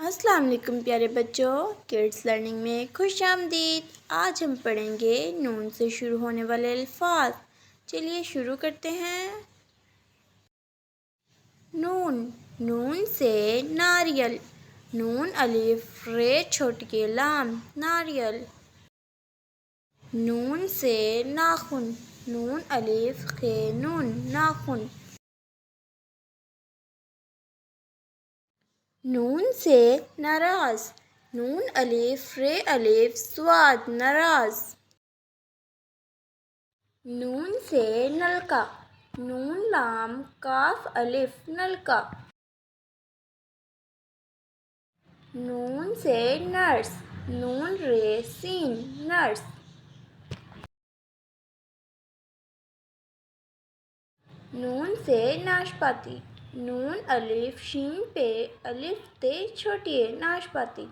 السلام علیکم پیارے بچوں، کڈس لرننگ میں خوش آمدید۔ آج ہم پڑھیں گے نون سے شروع ہونے والے الفاظ۔ چلیے شروع کرتے ہیں۔ نون، نون سے ناریل، نون الف رے چھوٹی کے لام، ناریل۔ نون سے ناخن، نون الف خے نون، ناخن۔ نون سے ناراض، نون الف رے الف صاد، ناراض۔ نون سے نلکا، نون لام کاف الف نلکا۔ نون سے نرس، نون رے سین، نرس۔ نون سے ناشپاتی، نون الف شین پہ الف تے چھوٹی ہے، ناشپاتی۔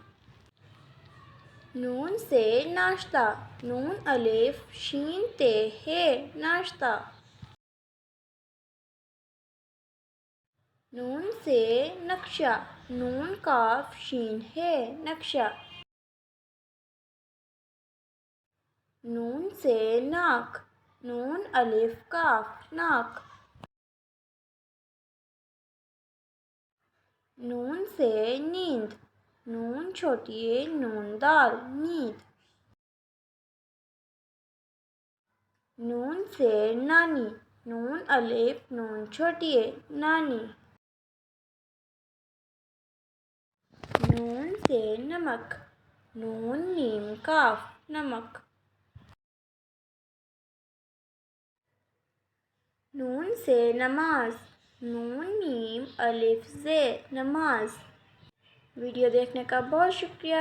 نون سے ناشتہ، نون الف شین تے ہے، ناشتہ۔ نون سے نقشہ، نون کاف شین ہے، نقشہ۔ نون سے ناک، نون الف کاف، ناک۔ نون سے نیند، نون چھوٹی ہے نون دال، نیند۔ نون سے نانی، نون الف نون چھوٹی ہے، نانی۔ نون سے نمک، نون میم کاف، نمک۔ نون سے نماز، نون میم الف زے، نماز۔ ویڈیو دیکھنے کا بہت شکریہ۔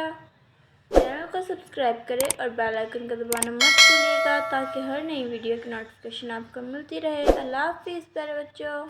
چینل کو سبسکرائب کریں اور بیل آئیکن کو دبانا مت بھولیے گا تاکہ ہر نئی ویڈیو کی نوٹیفیکیشن آپ کو ملتی رہے۔ اللہ حافظ پیارے بچوں۔